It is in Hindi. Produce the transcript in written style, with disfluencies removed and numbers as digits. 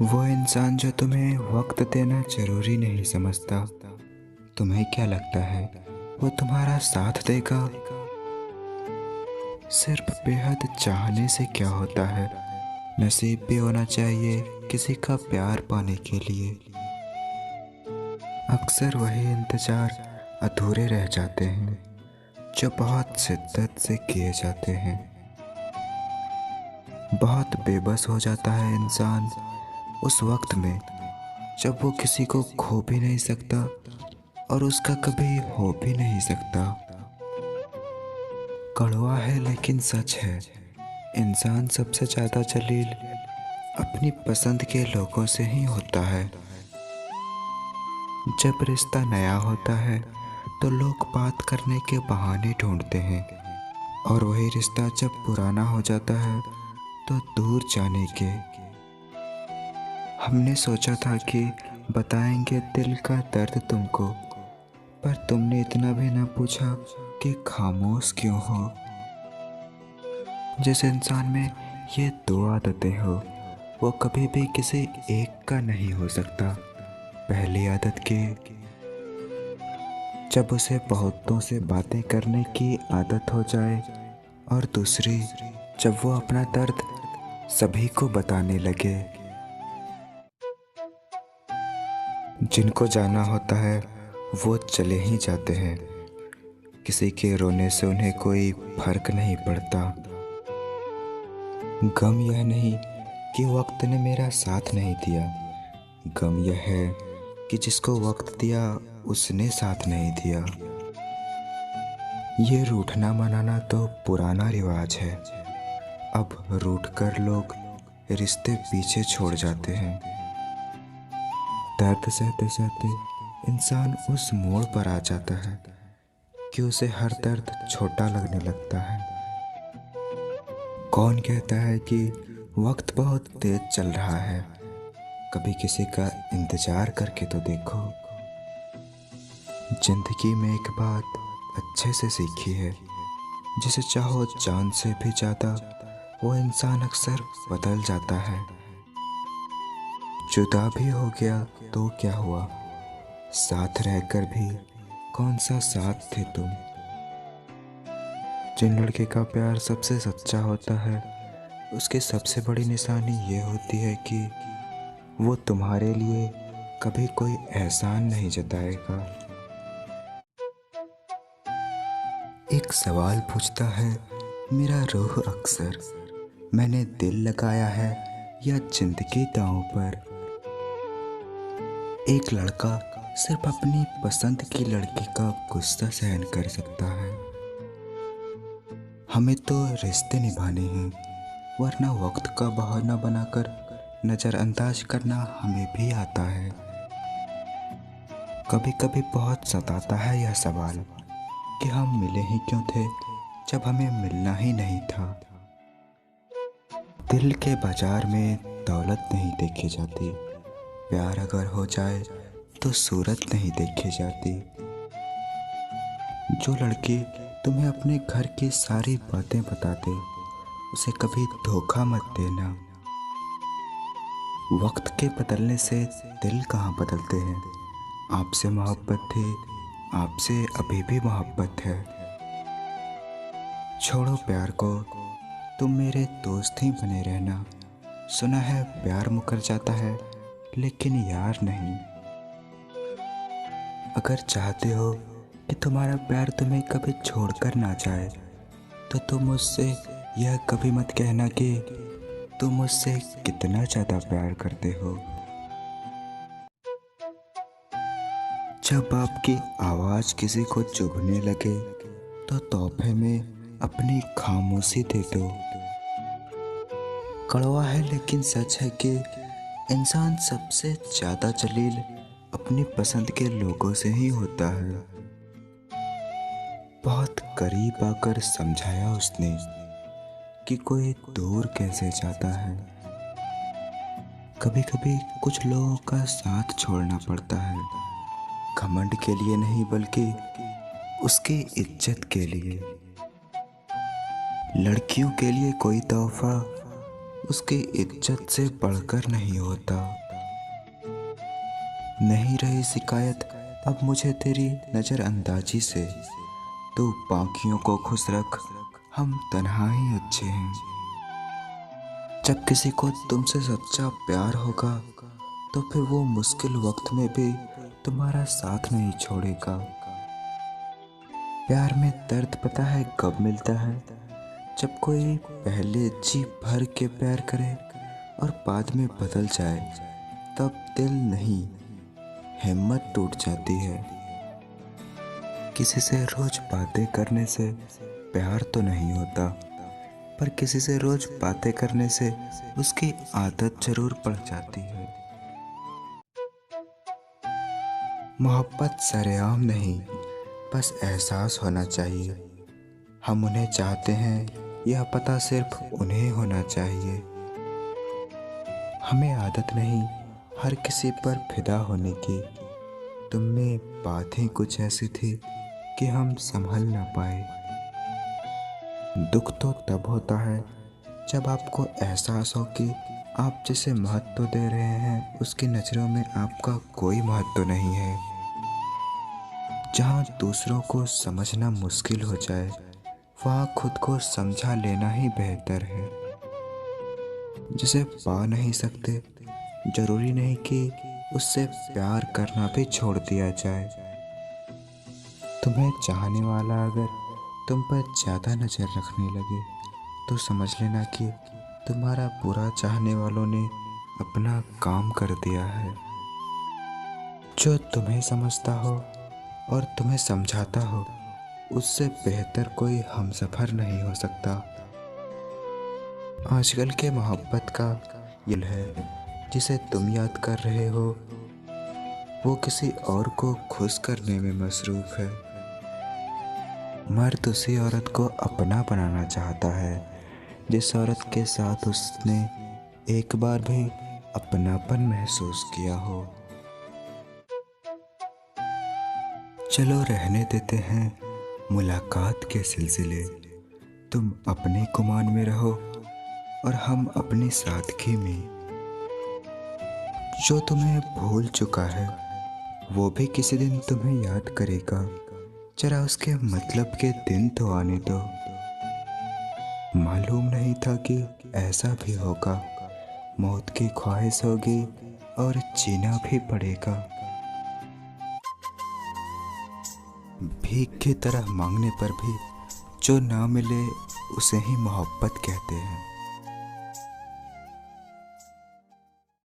वो इंसान जो तुम्हें वक्त देना जरूरी नहीं समझता, तुम्हें क्या लगता है वो तुम्हारा साथ देगा? सिर्फ बेहद चाहने से क्या होता है? नसीब भी होना चाहिए किसी का प्यार पाने के लिए। अक्सर वही इंतजार अधूरे रह जाते हैं जो बहुत शिद्दत से किए जाते हैं। बहुत बेबस हो जाता है इंसान उस वक्त में जब वो किसी को खो भी नहीं सकता और उसका कभी हो भी नहीं सकता। कड़वा है लेकिन सच है, इंसान सबसे ज्यादा जलील अपनी पसंद के लोगों से ही होता है। जब रिश्ता नया होता है तो लोग बात करने के बहाने ढूंढते हैं, और वही रिश्ता जब पुराना हो जाता है तो दूर जाने के। हमने सोचा था कि बताएंगे दिल का दर्द तुमको, पर तुमने इतना भी ना पूछा कि खामोश क्यों हो। जिस इंसान में ये दो आदतें हो वो कभी भी किसी एक का नहीं हो सकता। पहली आदत की, जब उसे बहुतों से बातें करने की आदत हो जाए, और दूसरी, जब वो अपना दर्द सभी को बताने लगे। जिनको जाना होता है वो चले ही जाते हैं, किसी के रोने से उन्हें कोई फर्क नहीं पड़ता। गम यह नहीं कि वक्त ने मेरा साथ नहीं दिया, गम यह है कि जिसको वक्त दिया उसने साथ नहीं दिया। ये रूठना मनाना तो पुराना रिवाज है, अब रूठ कर लोग रिश्ते पीछे छोड़ जाते हैं। दर्द सहते सहते इंसान उस मोड़ पर आ जाता है कि उसे हर दर्द छोटा लगने लगता है। कौन कहता है कि वक्त बहुत तेज चल रहा है? कभी किसी का इंतजार करके तो देखो। जिंदगी में एक बात अच्छे से सीखी है, जिसे चाहो जान से भी ज्यादा वो इंसान अक्सर बदल जाता है। जुदा भी हो गया तो क्या हुआ, साथ रहकर भी कौन सा साथ थे तुम। जिन लड़के का प्यार सबसे सच्चा होता है उसकी सबसे बड़ी निशानी ये होती है कि वो तुम्हारे लिए कभी कोई एहसान नहीं जताएगा। एक सवाल पूछता है मेरा रूह अक्सर, मैंने दिल लगाया है या जिंदगी दांव पर। एक लड़का सिर्फ अपनी पसंद की लड़की का गुस्सा सहन कर सकता है। हमें तो रिश्ते निभाने हैं, वरना वक्त का बहाना बनाकर नजरअंदाज करना हमें भी आता है। कभी कभी बहुत सताता है यह सवाल कि हम मिले ही क्यों थे जब हमें मिलना ही नहीं था। दिल के बाजार में दौलत नहीं देखी जाती, प्यार अगर हो जाए तो सूरत नहीं देखी जाती। जो लड़की तुम्हें अपने घर की सारी बातें बता दे उसे कभी धोखा मत देना। वक्त के बदलने से दिल कहाँ बदलते हैं। आपसे मोहब्बत थी, आपसे अभी भी मोहब्बत है। छोड़ो प्यार को, तुम मेरे दोस्त ही बने रहना। सुना है प्यार मुकर जाता है लेकिन यार नहीं। अगर चाहते हो कि तुम्हारा प्यार तुम्हें कभी छोड़कर ना जाए तो तुम मुझसे यह कभी मत कहना कि तुम मुझसे कितना ज्यादा प्यार करते हो। जब आपकी आवाज किसी को चुभने लगे तो तोहफे में अपनी खामोशी दे दो। कड़वा है लेकिन सच है कि इंसान सबसे ज्यादा जलील अपनी पसंद के लोगों से ही होता है। बहुत करीब आकर समझाया उसने कि कोई दूर कैसे जाता है। कभी कभी कुछ लोगों का साथ छोड़ना पड़ता है, घमंड के लिए नहीं बल्कि उसकी इज्जत के लिए। लड़कियों के लिए कोई तोहफा उसकी इज्जत से बढ़कर नहीं होता। नहीं रही शिकायत अब मुझे तेरी नज़रअंदाजी से। तू बाकियों को खुश रख, हम तन्हा ही अच्छे हैं। जब किसी को तुमसे सच्चा प्यार होगा तो फिर वो मुश्किल वक्त में भी तुम्हारा साथ नहीं छोड़ेगा। प्यार में दर्द पता है कब मिलता है? जब कोई पहले जी भर के प्यार करे और बाद में बदल जाए, तब दिल नहीं, हिम्मत टूट जाती है। किसी से रोज बातें करने से प्यार तो नहीं होता, पर किसी से रोज बातें करने से उसकी आदत जरूर पड़ जाती है। मोहब्बत सरेआम नहीं, बस एहसास होना चाहिए। हम उन्हें चाहते हैं यह पता सिर्फ उन्हें होना चाहिए। हमें आदत नहीं हर किसी पर फिदा होने की। तुम में बातें कुछ ऐसी थी कि हम संभल ना पाए। दुख तो तब होता है जब आपको एहसास हो कि आप जिसे महत्व दे रहे हैं उसकी नज़रों में आपका कोई महत्व नहीं है। जहाँ दूसरों को समझना मुश्किल हो जाए, वहाँ खुद को समझा लेना ही बेहतर है। जिसे पा नहीं सकते, जरूरी नहीं कि उससे प्यार करना भी छोड़ दिया जाए। तुम्हें चाहने वाला अगर तुम पर ज़्यादा नज़र रखने लगे तो समझ लेना कि तुम्हारा बुरा चाहने वालों ने अपना काम कर दिया है। जो तुम्हें समझता हो और तुम्हें समझाता हो, उससे बेहतर कोई हमसफर नहीं हो सकता। आजकल के मोहब्बत का दिल है जिसे तुम याद कर रहे हो, वो किसी और को खुश करने में मसरूफ है। मर्द उसी औरत को अपना बनाना चाहता है जिस औरत के साथ उसने एक बार भी अपनापन महसूस किया हो। चलो रहने देते हैं मुलाकात के सिलसिले। तुम अपने गुमान में रहो और हम अपनी सादगी में। जो तुम्हें भूल चुका है वो भी किसी दिन तुम्हें याद करेगा। जरा उसके मतलब के दिन तो आने दो। मालूम नहीं था कि ऐसा भी होगा। मौत की ख्वाहिश होगी और जीना भी पड़ेगा। भीख की तरह मांगने पर भी जो ना मिले उसे ही मोहब्बत कहते हैं।